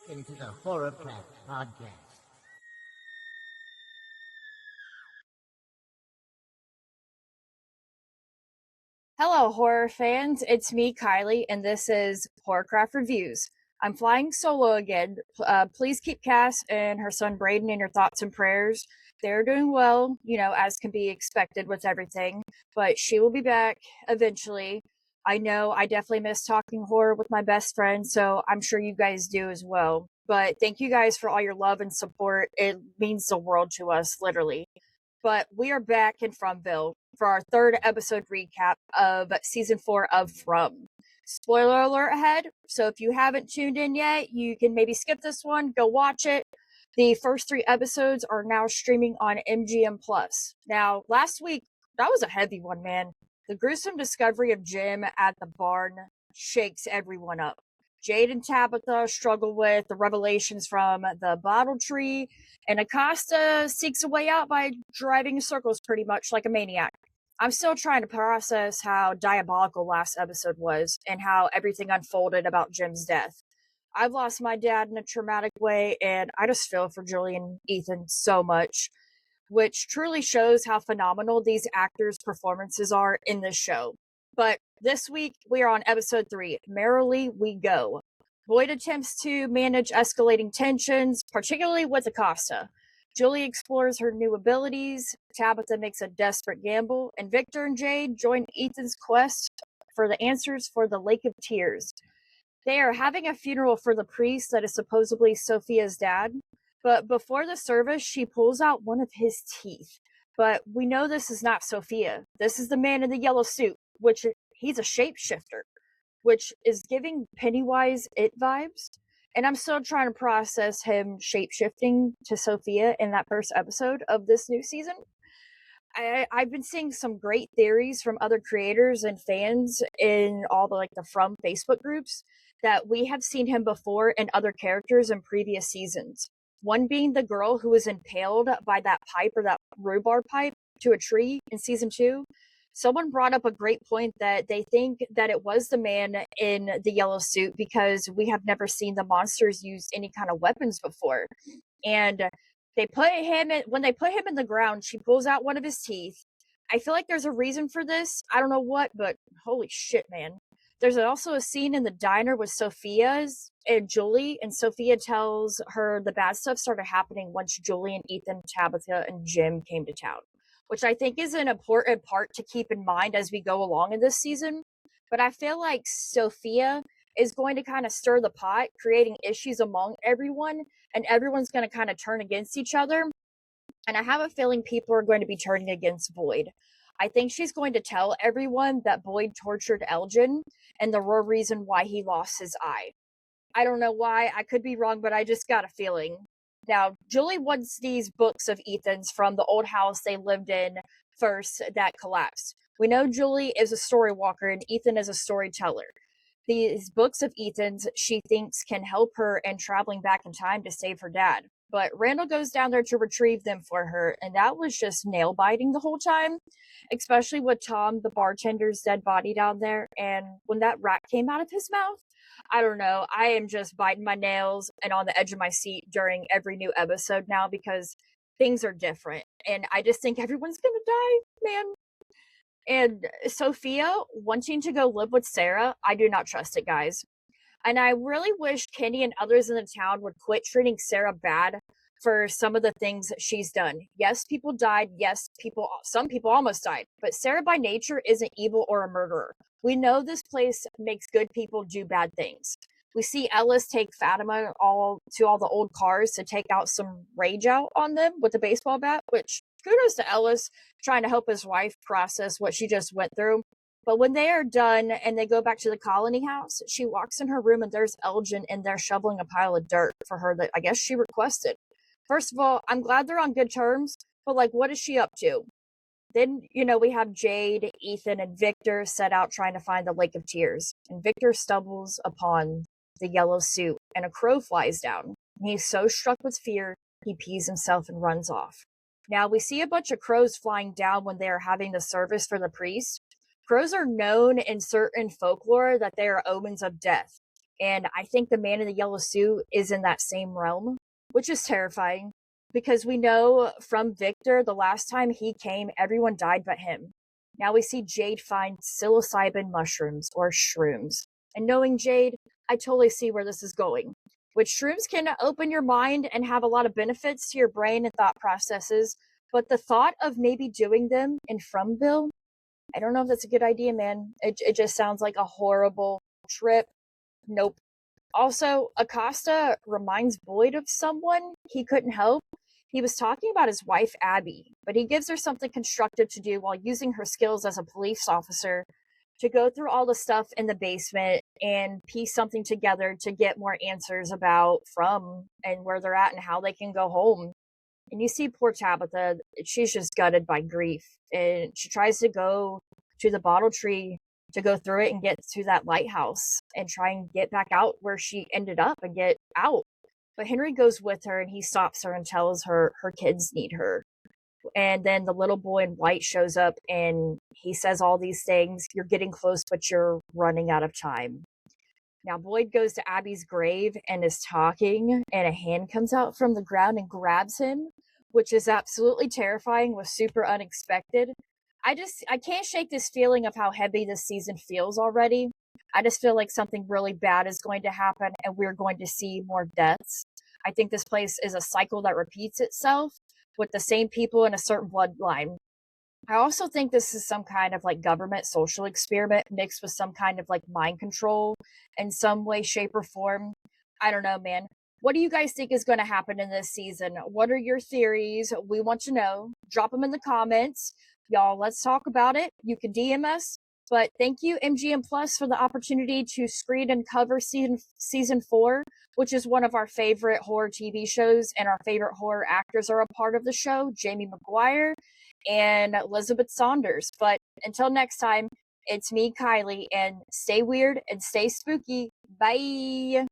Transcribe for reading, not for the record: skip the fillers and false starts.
into the Horrorcraft podcast. Hello, horror fans. It's me, Kylie, and this is Horrorcraft Reviews. I'm flying solo again. Please keep Cass and her son Braden in your thoughts and prayers. They're doing well, as can be expected with everything, but she will be back eventually. I know I definitely miss talking horror with my best friend, so I'm sure you guys do as well. But thank you guys for all your love and support. It means the world to us, literally. But we are back in Fromville for our third episode recap of season 4 of From. Spoiler alert ahead, so if you haven't tuned in yet, you can maybe skip this one, go watch it. The first 3 episodes are now streaming on MGM Plus. Now, last week, that was a heavy one, man. The gruesome discovery of Jim at the barn shakes everyone up. Jade and Tabitha struggle with the revelations from the bottle tree, and Acosta seeks a way out by driving in circles pretty much like a maniac. I'm still trying to process how diabolical last episode was and how everything unfolded about Jim's death. I've lost my dad in a traumatic way, and I just feel for Julie and Ethan so much, which truly shows how phenomenal these actors' performances are in this show. But this week, we are on episode 3, Merrily We Go. Boyd attempts to manage escalating tensions, particularly with Acosta. Julie explores her new abilities, Tabitha makes a desperate gamble, and Victor and Jade join Ethan's quest for the answers for the Lake of Tears. They are having a funeral for the priest that is supposedly Sophia's dad, but before the service, she pulls out one of his teeth. But we know this is not Sophia. This is the man in the yellow suit, which he's a shapeshifter, which is giving Pennywise it vibes. And I'm still trying to process him shapeshifting to Sophia in that first episode of this new season. I've been seeing some great theories from other creators and fans in all the From Facebook groups that we have seen him before in other characters in previous seasons. One being the girl who was impaled by that pipe or that rhubarb pipe to a tree in season 2. Someone brought up a great point that they think that it was the man in the yellow suit because we have never seen the monsters use any kind of weapons before. And when they put him in the ground, she pulls out one of his teeth. I feel like there's a reason for this. I don't know what, but holy shit, man. There's also a scene in the diner with Sophia's and Julie, and Sophia tells her the bad stuff started happening once Julie and Ethan, Tabitha, and Jim came to town, which I think is an important part to keep in mind as we go along in this season. But I feel like Sophia is going to kind of stir the pot, creating issues among everyone, and everyone's going to kind of turn against each other. And I have a feeling people are going to be turning against Boyd. I think she's going to tell everyone that Boyd tortured Elgin and the real reason why he lost his eye. I don't know why, I could be wrong, but I just got a feeling. Now, Julie wants these books of Ethan's from the old house they lived in first that collapsed. We know Julie is a story walker and Ethan is a storyteller. These books of Ethan's she thinks can help her in traveling back in time to save her dad. But Randall goes down there to retrieve them for her, and that was just nail biting the whole time, especially with Tom, the bartender's dead body down there. And when that rat came out of his mouth, I don't know. I am just biting my nails and on the edge of my seat during every new episode now because things are different. And I just think everyone's going to die, man. And Sophia wanting to go live with Sarah, I do not trust it, guys. And I really wish Kenny and others in the town would quit treating Sarah bad for some of the things that she's done. Yes, people died. Yes, some people almost died. But Sarah by nature isn't evil or a murderer. We know this place makes good people do bad things. We see Ellis take Fatima all the old cars to take out some rage out on them with a baseball bat, which kudos to Ellis trying to help his wife process what she just went through. But when they are done and they go back to the colony house, she walks in her room and there's Elgin in there shoveling a pile of dirt for her that I guess she requested. First of all, I'm glad they're on good terms, but what is she up to? Then, we have Jade, Ethan, and Victor set out trying to find the Lake of Tears. And Victor stumbles upon the yellow suit and a crow flies down. And he's so struck with fear, he pees himself and runs off. Now, we see a bunch of crows flying down when they are having the service for the priest. Crows are known in certain folklore that they are omens of death. And I think the man in the yellow suit is in that same realm, which is terrifying because we know from Victor, the last time he came, everyone died but him. Now we see Jade find psilocybin mushrooms or shrooms. And knowing Jade, I totally see where this is going. Which shrooms can open your mind and have a lot of benefits to your brain and thought processes. But the thought of maybe doing them in Fromville, I don't know if that's a good idea, man. It just sounds like a horrible trip. Nope. Also, Acosta reminds Boyd of someone he couldn't help. He was talking about his wife, Abby, but he gives her something constructive to do while using her skills as a police officer to go through all the stuff in the basement and piece something together to get more answers about From and where they're at and how they can go home. And you see poor Tabitha, she's just gutted by grief. And she tries to go to the bottle tree to go through it and get to that lighthouse and try and get back out where she ended up and get out. But Henry goes with her and he stops her and tells her her kids need her. And then the little boy in white shows up and he says all these things. You're getting close, but you're running out of time. Now, Boyd goes to Abby's grave and is talking, and a hand comes out from the ground and grabs him, which is absolutely terrifying, was super unexpected. I can't shake this feeling of how heavy this season feels already. I just feel like something really bad is going to happen and we're going to see more deaths. I think this place is a cycle that repeats itself with the same people in a certain bloodline. I also think this is some kind of like government social experiment mixed with some kind of like mind control in some way, shape, or form. I don't know, man. What do you guys think is going to happen in this season? What are your theories? We want to know. Drop them in the comments. Y'all, let's talk about it. You can DM us. But thank you, MGM Plus, for the opportunity to screen and cover season 4, which is one of our favorite horror TV shows, and our favorite horror actors are a part of the show, Jamie McGuire and Elizabeth Saunders. But until next time, it's me, Kylie, and stay weird and stay spooky. Bye.